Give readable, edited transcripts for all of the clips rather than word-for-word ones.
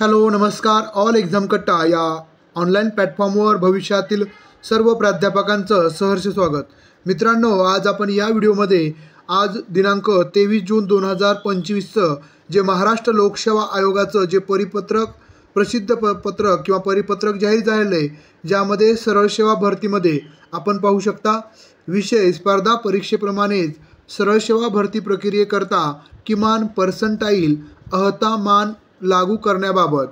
Hello नमस्कार. All exam कट्टा या ऑनलाईन प्लॅटफॉर्मवर भविष्यातील सर्व प्राध्यापकांचं सहर्ष स्वागत. मित्रांनो, आज आपण या व्हिडिओमध्ये आज दिनांक 23 जून 2025चं जे महाराष्ट्र लोकसेवा आयोगाचं जे प्रसिद्ध पत्रक किंवा परिपत्रक जाहीर झालेलं आहे, ज्यामध्ये सरळ सेवा भरतीमध्ये आपण पाहू शकता विषय स्पर्धा परीक्षेप्रमाणेच सरळ सेवा भरती प्रक्रियेकरता किमान पर्सेंटाईल अहता मान लागू करण्याबाबत.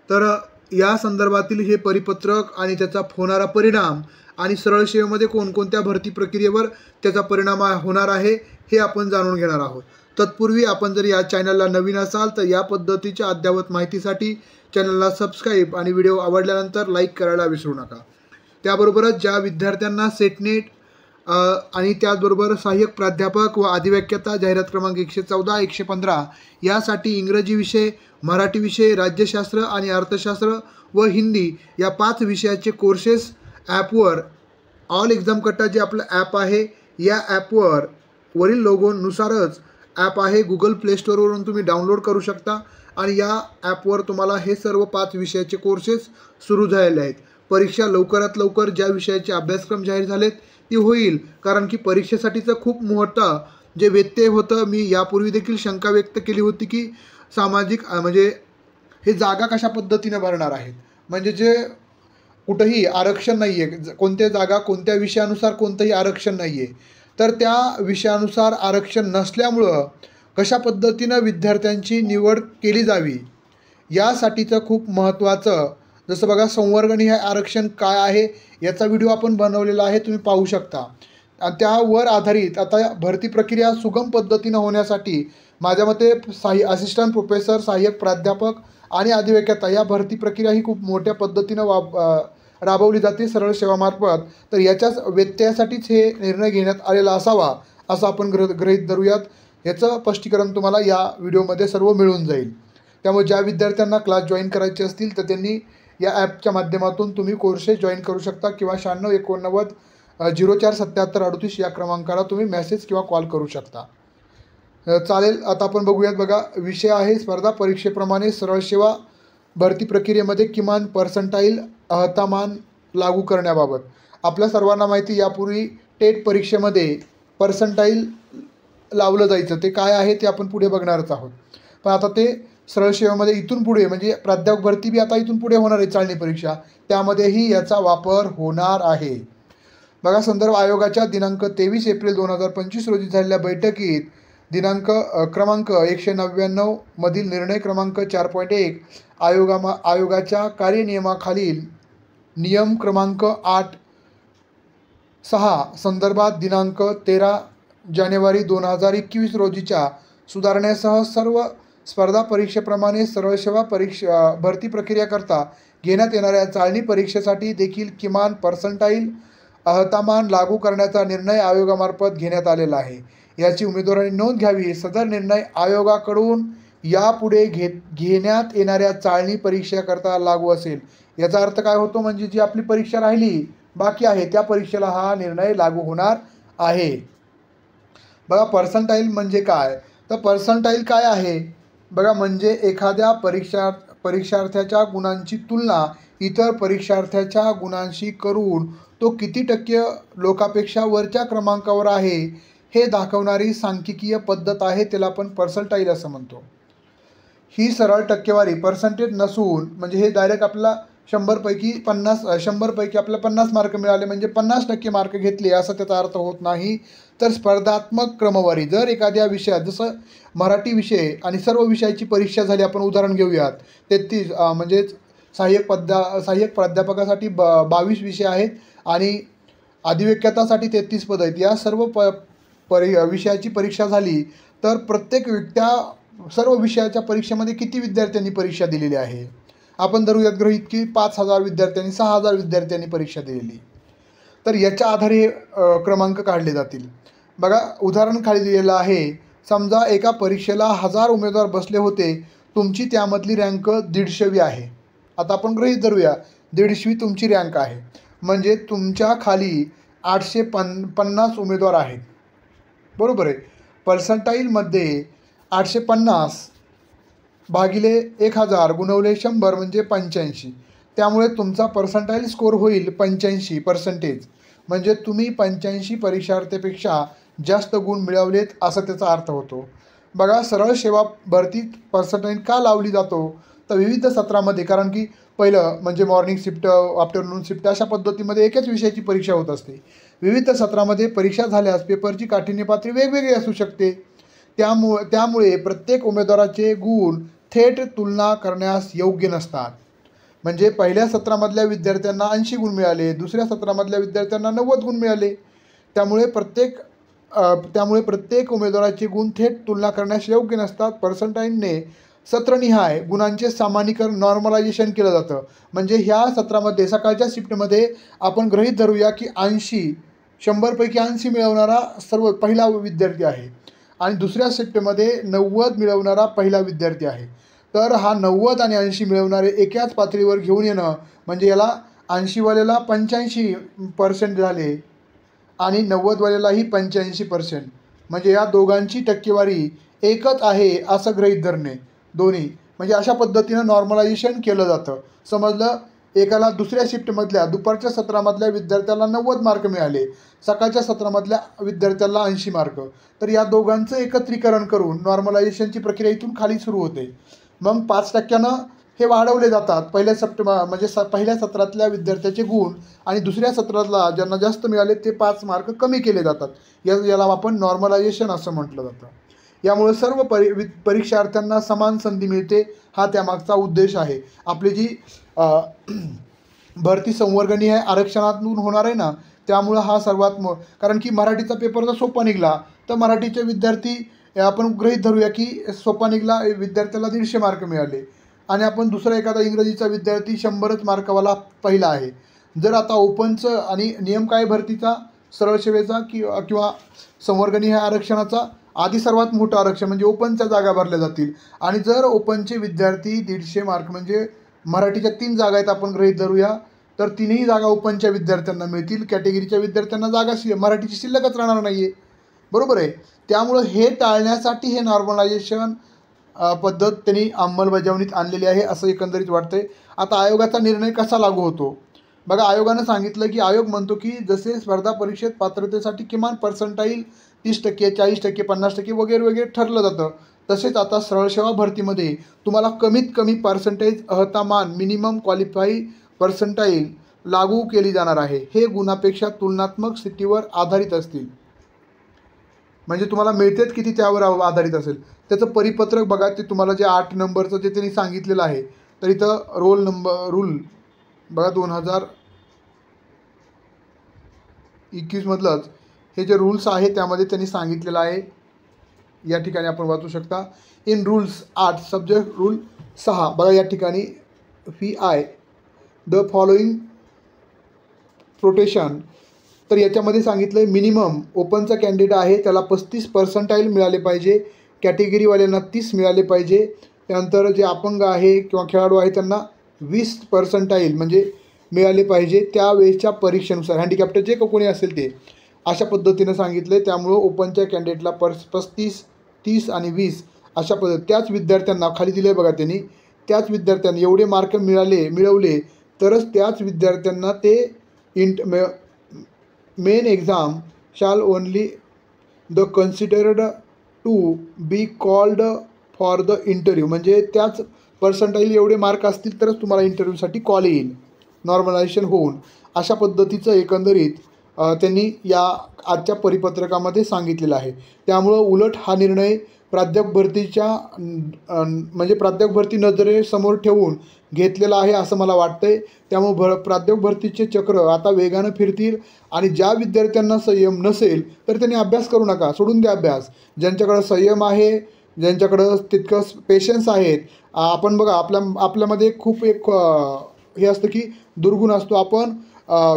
तर या संदर्भातील हे परिपत्रक आणि त्याचा होणारा परिणाम आणि सरळ सेवेमध्ये कोणकोणत्या भरती प्रक्रियेवर त्याचा परिणाम होणार आहे हे आपण जाणून घेणार आहोत. तत्पूर्वी आपण जर या चॅनलला नवीन असाल तर या पद्धतीच्या अद्ययावत माहितीसाठी चॅनलला सबस्क्राईब आणि व्हिडिओ आवडल्यानंतर लाईक करायला विसरू नका. त्याबरोबरच ज्या विद्यार्थ्यांना सेटनेट आणि त्याचबरोबर सहाय्यक प्राध्यापक व अधिव्याख्याता जाहिरात क्रमांक 114, 115 यासाठी इंग्रजी विषय, मराठी विषय, राज्यशास्त्र आणि अर्थशास्त्र व हिंदी या 5 विषयाचे कोर्सेस ॲपवर ऑल एक्झाम कट्टा जे आपलं ॲप आहे या ॲपवर वरील लोगोनुसारच ॲप आहे, गुगल प्ले स्टोअरवरून तुम्ही डाउनलोड करू शकता आणि या ॲपवर तुम्हाला हे सर्व 5 विषयाचे कोर्सेस सुरू झालेले आहेत. परीक्षा लवकरात लवकर ज्या विषयाचे अभ्यासक्रम जाहीर झालेत ती होईल, कारण की परीक्षेसाठीचं खूप मोठं जे व्यत्यय होतं. मी यापूर्वी देखील शंका व्यक्त केली होती की सामाजिक म्हणजे हे जागा कशा पद्धतीने भरणार आहेत, म्हणजे जे कुठंही आरक्षण नाही आहे, कोणत्या जागा कोणत्या विषयानुसार कोणतंही आरक्षण नाही आहे, तर त्या विषयानुसार आरक्षण नसल्यामुळं कशा पद्धतीनं विद्यार्थ्यांची निवड केली जावी यासाठीचं खूप महत्त्वाचं, जसं बघा संवर्गणी हे आरक्षण काय आहे याचा व्हिडिओ आपण बनवलेला आहे, तुम्ही पाहू शकता. त्यावर आधारित आता भरती प्रक्रिया सुगम पद्धतीनं होण्यासाठी माझ्या मते असिस्टंट प्रोफेसर, सहाय्यक प्राध्यापक आणि अधिव्याख्याता या भरती प्रक्रिया ही खूप मोठ्या पद्धतीनं राबवली जाते सरळ सेवामार्फत. तर याच्याच व्यत्ययासाठीच हे निर्णय घेण्यात आलेला असावा असं आपण गृहीत धरूयात. याचं स्पष्टीकरण तुम्हाला या व्हिडिओमध्ये सर्व मिळून जाईल. त्यामुळे ज्या विद्यार्थ्यांना क्लास जॉईन करायचे असतील तर त्यांनी या ॲपच्या माध्यमातून तुम्ही कोर्सेस जॉईन करू शकता किंवा 96 89 04 77 38 या क्रमांकाला तुम्ही मेसेज किंवा कॉल करू शकता. चालेल, आता आपण बघूयात. बघा, विषय आहे स्पर्धा परीक्षेप्रमाणे सरळ सेवा भरती प्रक्रियेमध्ये किमान पर्सेंटाईल अहतामान लागू करण्याबाबत. आपल्या सर्वांना माहिती, यापूर्वी टेट परीक्षेमध्ये पर्सेंटाईल लावलं जायचं, ते काय आहे ते आपण पुढे बघणारच आहोत. पण आता ते सरळ सेवेमध्ये इथून पुढे म्हणजे प्राध्यापक भरती बी आता इथून पुढे होणार आहे, चालणी परीक्षा, त्यामध्येही याचा वापर होणार आहे. बघा, संदर्भ आयोगाच्या दिनांक 23 एप्रिल 2025 रोजी झालेल्या बैठकीत दिनांक क्रमांक 199 मधील निर्णय क्रमांक 4.1 आयोगाच्या कार्यनियमाखालील नियम क्रमांक 8.6 संदर्भात दिनांक 13 जानेवारी 2021 रोजीच्या सुधारणेसह सर्व स्पर्धा परीक्षेप्रमाणे सरळ सेवा भरती प्रक्रियेकरता घेण्यात येणाऱ्या चालणी परीक्षेसाठी देखील किमान पर्सेंटाईल अहतामान लागू करण्याचा निर्णय आयोगामार्फत घेण्यात आलेला आहे. याची उमेदवारांनी नोंद घ्यावी. सदर निर्णय आयोगाकडून यापुढे घेण्यात येणाऱ्या चालणी परीक्षेकरता लागू असेल. याचा अर्थ काय होतो, म्हणजे जी आपली परीक्षा राहिली बाकी आहे त्या परीक्षेला हा निर्णय लागू होणार आहे. बघा, पर्सेंटाईल म्हणजे काय, तर पर्सेंटाईल काय आहे बघा, म्हणजे एखाद्या परीक्षार्थ्याच्या गुणांची तुलना इतर परीक्षार्थ्याच्या गुणांशी करून तो किती टक्के लोकांपेक्षा वरच्या क्रमांकावर आहे हे दाखवणारी सांख्यिकीय पद्धत आहे, त्याला आपण पर्सेंटाईल असं म्हणतो. ही सरळ टक्केवारी पर्सेंटेज नसून, म्हणजे हे डायरेक्ट आपल्याला 100 पैकी आपल्याला 50 मार्क मिळाले म्हणजे 50% मार्क घेतले असं त्याचा अर्थ होत नाही. तर स्पर्धात्मक क्रमवारी, जर एखाद्या विषयात, जसं मराठी विषय आणि सर्व विषयाची परीक्षा झाली, आपण उदाहरण घेऊयात, 33 म्हणजे सहाय्यक प्राध्यापकासाठी 22 विषय आहेत आणि अधिव्याख्यातासाठी 33 पद आहेत. या सर्व विषयाची परीक्षा झाली तर प्रत्येक सर्व विषयाच्या परीक्षेमध्ये किती विद्यार्थ्यांनी परीक्षा दिलेली आहे, आपण धरूयात गृहीत की 5000 विद्यार्थ्यांनी 6000 विद्यार्थ्यांनी परीक्षा दिलेली, तर याच्या आधारे क्रमांक काढले जातील. बघा, उदाहरण खाली दिलेलं आहे. समजा एका परीक्षेला 1000 उमेदवार बसले होते, तुमची त्यामधली रँक 150वी आहे. आता आपण गृहीत धरूया 150वी तुमची रँक आहे, म्हणजे तुमच्या खाली 850 उमेदवार आहेत, बरोबर आहे. पर्सेंटाईलमध्ये 850 भागिले 1000 गुणवले 100 म्हणजे 85. त्यामुळे तुमचा पर्सेंटाईल स्कोर होईल 85%. म्हणजे तुम्ही 85 परीक्षार्थीपेक्षा जास्त गुण मिळवलेत असा त्याचा अर्थ होतो. बघा, सरळ सेवा भरतीत पर्सेंटाईल का लावली जातो, तर विविध सत्रामध्ये, कारण की पहिलं म्हणजे मॉर्निंग शिफ्ट, आफ्टरनून शिफ्ट अशा पद्धतीमध्ये एकच विषयाची परीक्षा होत असते. विविध सत्रामध्ये परीक्षा झाल्यास पेपरची काठिण्य पातळी वेगवेगळी असू शकते. त्यामुळे प्रत्येक उमेदवाराचे गुण थेट तुलना करण्यास योग्य नसतात. म्हणजे पहिल्या सत्रामधल्या विद्यार्थ्यांना 80 गुण मिळाले, दुसऱ्या सत्रामधल्या विद्यार्थ्यांना 90 गुण मिळाले. त्यामुळे प्रत्येक उमेदवाराचे गुण थेट तुलना करण्यास योग्य नसतात. पर्सेंटाईलने सत्रनिहाय गुणांचे सामान्यीकरण, नॉर्मलायझेशन केलं जातं. म्हणजे ह्या सत्रामध्ये सकाळच्या शिफ्टमध्ये आपण गृहीत धरूया की 100पैकी 80 मिळवणारा पहिला विद्यार्थी आहे आणि दुसऱ्या शिफ्टमध्ये 90 मिळवणारा पहिला विद्यार्थी आहे. तर हा 90 आणि 80 मिळवणारे एकाच पातळीवर घेऊन येणं म्हणजे याला 80वाल्याला 85% झाले आणि 90वाल्यालाही 85%, म्हणजे या दोघांची टक्केवारी एकच आहे असं गृहीत धरणे दोन्ही. म्हणजे अशा पद्धतीनं नॉर्मलायझेशन केलं जातं. समजलं, एकाला दुसऱ्या शिफ्टमधल्या दुपारच्या सत्रामधल्या विद्यार्थ्याला 90 मार्क मिळाले, सकाळच्या सत्रामधल्या विद्यार्थ्याला 80 मार्क. तर या दोघांचं एकत्रीकरण करून नॉर्मलायझेशनची प्रक्रिया इथून खाली सुरू होते. मग 5% हे वाढवले जातात. पहिल्या सत्रातल्या विद्यार्थ्याचे गुण आणि दुसऱ्या सत्रातला ज्यांना जास्त मिळाले ते 5 मार्क कमी केले जातात. याला आपण नॉर्मलायझेशन असं म्हटलं जातं. यामुळे सर्व परीक्षार्थ्यांना समान संधी मिळते, हा त्यामागचा उद्देश आहे. आपली जी भरती संवर्गणी आहे आरक्षणातून होणार आहे ना, त्यामुळं हा सर्वात कारण की मराठीचा पेपर जर सोपा निघाला तर मराठीचे विद्यार्थी आपण गृहीत धरूया की सोपा निघाला, विद्यार्थ्याला 150 मार्क मिळाले आणि आपण दुसरा एखादा इंग्रजीचा विद्यार्थी 100च मार्कवाला पहिला आहे. जर आता ओपनचं आणि नियम काय भरतीचा, सरळ सेवेचा किंवा संवर्गणी ह्या आरक्षणाचा आधी सर्वात मोठं आरक्षण म्हणजे ओपनच्या जागा भरल्या जातील आणि जर ओपनचे विद्यार्थी 150 मार्क म्हणजे मराठीच्या 3 जागा आहेत आपण गृहीत धरूया, तर 3ही जागा ओपनच्या विद्यार्थ्यांना मिळतील. कॅटेगरीच्या विद्यार्थ्यांना जागा मराठीची शिल्लकच राहणार नाही आहे, बरोबर आहे. त्यामुळं हे टाळण्यासाठी हे नॉर्मलायझेशन पद्धत त्यांनी अंमलबजावणीत आणलेली आहे असं एकंदरीत वाटतंय. आता आयोगाचा निर्णय कसा लागू होतो, बघा, आयोगानं सांगितलं की आयोग म्हणतो की जसे स्पर्धा परीक्षेत पात्रतेसाठी किमान पर्सेंटाईल 30%, 40%, 50% वगैरे वगैरे ठरलं जातं, तसेच आता सरळ सेवा भरतीमध्ये तुम्हाला कमीत कमी पर्सेंटेज अहतामान मिनिमम क्वालिफाई पर्सेंटाईल लागू केली जाणार आहे. हे गुणापेक्षा तुलनात्मक स्थितीवर आधारित असतील. म्हणजे तुम्हाला मिळतेच किती त्यावर आधारित असेल. त्याचं परिपत्रक बघा, ते तुम्हाला जे 8 नंबरचं जे त्यांनी सांगितलेलं आहे, तर इथं रूल बघा 2021मधलंच हे जे रूल्स आहे त्यामध्ये त्यांनी सांगितलेलं आहे. या ठिकाणी आपण वाचू शकता. इन रूल्स 8 सब्जेक्ट रूल 6 बघा, या ठिकाणी VI द फॉलोइंग प्रोटेशन. तर याच्यामध्ये सांगितलं आहे मिनिमम ओपनचा कॅन्डिडेट आहे त्याला 35 पर्सेंटाईल मिळाले पाहिजे, कॅटेगरीवाल्यांना 30 मिळाले पाहिजे. त्यानंतर जे अपंग आहे किंवा खेळाडू आहे त्यांना 20 पर्सेंटाईल म्हणजे मिळाले पाहिजे त्यावेळेसच्या परीक्षेनुसार, हँडिकॅप्टर जे कोणी असेल ते, अशा पद्धतीनं सांगितलं आहे. त्यामुळं ओपनच्या कॅन्डिडेटला 35, 30 आणि 20 अशा त्याच विद्यार्थ्यांना खाली दिले आहे बघा त्यांनी, त्याच विद्यार्थ्यांनी एवढे मार्क मिळवले तरच त्याच विद्यार्थ्यांना ते main exam shall only the considered to be called for the interview. म्हणजे त्याच पर्सेंटाईल एवढे मार्क असतील तरच तुम्हाला इंटरव्ह्यूसाठी कॉल येईल, नॉर्मलायझेशन होऊन. अशा पद्धतीचं एकंदरीत त्यांनी या आजच्या परिपत्रकामध्ये सांगितलेलं आहे. त्यामुळं उलट हा निर्णय प्राध्यापक भरती नजरेसमोर ठेवून घेतलेला आहे असं मला वाटतंय. त्यामुळं प्राध्यापक भरतीचे चक्र आता वेगानं फिरतील आणि ज्या विद्यार्थ्यांना संयम नसेल तर त्यांनी अभ्यास करू नका, सोडून द्या अभ्यास. ज्यांच्याकडं संयम आहे, ज्यांच्याकडं तितकं पेशन्स आहेत, आपण बघा आपल्यामध्ये खूप एक हे असतं की दुर्गुण असतो. आपण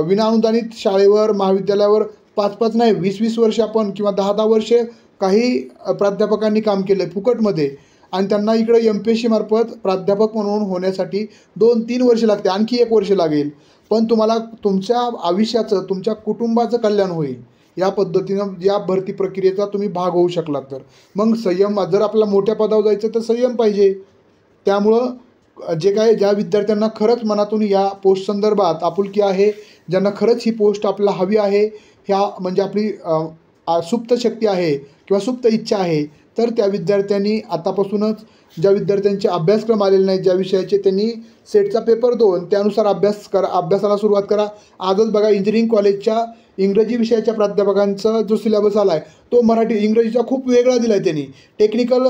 विनाअनुदानित शाळेवर महाविद्यालयावर 5-5 नाही 20-20 वर्ष आपण किंवा 10-10 वर्षे काही प्राध्यापकांनी काम केलं आहे फुकटमध्ये आणि त्यांना इकडे MPSC मार्फत प्राध्यापक म्हणून होण्यासाठी 2-3 वर्ष लागते, आणखी 1 वर्ष लागेल. पण तुम्हाला तुमच्या आयुष्याचं, तुमच्या कुटुंबाचं कल्याण होईल या पद्धतीनं या भरती प्रक्रियेचा तुम्ही भाग होऊ शकलात तर. मग संयम, जर आपल्याला मोठ्या पदावर जायचं तर संयम पाहिजे, त्यामुळं ज्या विद्यार्थ्यांना खरंच मनातून या पोस्ट संदर्भात आपुलकी आहे, ज्यांना खरंच ही पोस्ट आपल्याला हवी आहे, ह्या म्हणजे आपली सुप्त शक्ती आहे किंवा सुप्त इच्छा आहे, तर त्या विद्यार्थ्यांनी आतापासूनच ज्या विद्यार्थ्यांचे अभ्यासक्रम आलेले नाहीत, ज्या विषयाचे त्यांनी सेटचा पेपर 2 त्यानुसार अभ्यासाला सुरुवात करा. आजच बघा इंजिनिअरिंग कॉलेजच्या इंग्रजी विषयाच्या प्राध्यापकांचा जो सिलेबस आला आहे तो इंग्रजीचा खूप वेगळा दिला आहे त्यांनी. टेक्निकल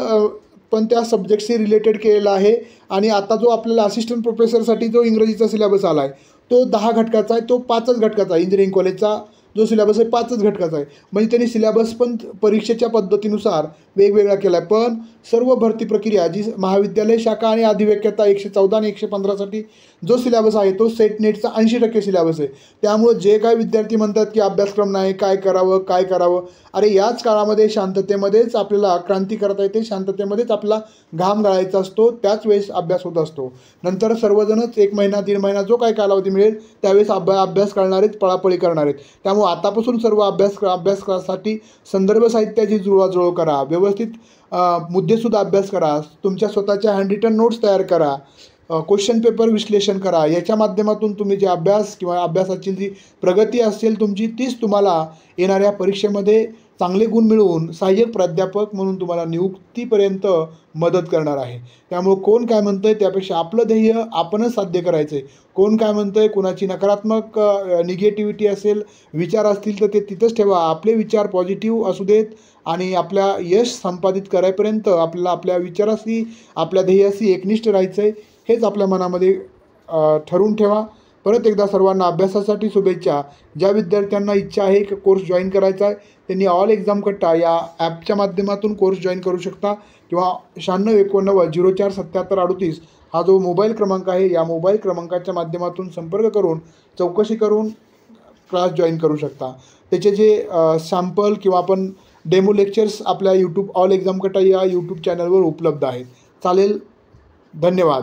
पण त्या सब्जेक्टशी रिलेटेड केलेला आहे. आणि आता जो आपल्याला असिस्टंट प्रोफेसरसाठी जो इंग्रजीचा सिलेबस आला आहे तो 10 घटकाचा आहे, तो 5च घटकाचा आहे. इंजिनिअरिंग कॉलेजचा जो सिलेबस आहे 5च घटकाचा आहे. म्हणजे त्यांनी सिलेबस पण परीक्षेच्या पद्धतीनुसार वेगवेगळा केला आहे. पण सर्व भरती प्रक्रिया जी महाविद्यालय शाखा आणि अधिव्याख्याता 114 आणि 115साठी जो सिलेबस आहे तो सेट नेटचा 80% सिलेबस आहे. त्यामुळं जे काय विद्यार्थी म्हणतात की अभ्यासक्रम नाही, काय करावं, अरे याच काळामध्ये शांततेमध्येच आपल्याला क्रांती करता येते, शांततेमध्येच आपला घाम गाळायचा असतो, त्याच वेळेस अभ्यास होत असतो. नंतर सर्वजणच 1 महिना 1.5 महिना जो काय कालावधी मिळेल त्यावेळेस अभ्यास करणार आहेत, पळापळी करणार आहेत. त्यामुळे आतापासून सर्व अभ्यासासाठी संदर्भ साहित्याची जुळवाजुळव करा, व्यवस्थित मुद्देसुद्धा अभ्यास करा, तुमच्या स्वतःच्या हँडरिटन नोट्स तयार करा, क्वेश्चन पेपर विश्लेषण करा. याच्या माध्यमातून तुम्ही जे अभ्यास किंवा अभ्यासाची जी प्रगती असेल तुमची तीच तुम्हाला येणाऱ्या परीक्षेमध्ये चांगले गुण मिळवून सहाय्यक प्राध्यापक म्हणून तुम्हाला नियुक्तीपर्यंत मदत करणार आहे. त्यामुळे कोण काय म्हणतं आहे त्यापेक्षा आपलं ध्येय आपणच साध्य करायचं आहे. कोण काय म्हणतं आहे, कुणाची नकारात्मक निगेटिव्हिटी असेल, विचार असतील तर ते तिथंच ठेवा. आपले विचार पॉझिटिव्ह असू देत आणि आपल्या यश संपादित करायपर्यंत आपल्याला आपल्या विचाराशी, आपल्या ध्येयाशी एकनिष्ठ राहायचं आहे. हेच आपल्या मनामध्ये ठरवून ठेवा. परत एकदा सर्वांना अभ्यासासाठी शुभेच्छा. ज्या विद्यार्थ्यांना इच्छा आहे की कोर्स जॉईन करायचा आहे त्यांनी ऑल एक्झाम कट्टा या ॲपच्या माध्यमातून कोर्स जॉईन करू शकता किंवा 9689047738 हा जो मोबाईल क्रमांक आहे या मोबाईल क्रमांकाच्या माध्यमातून संपर्क करून चौकशी करून क्लास जॉईन करू शकता. त्याचे जे सॅम्पल किंवा आपण डेमो लेक्चर्स आपल्या ऑल एक्झाम कट्टा या यूट्यूब चॅनलवर उपलब्ध आहेत. चालेल, धन्यवाद.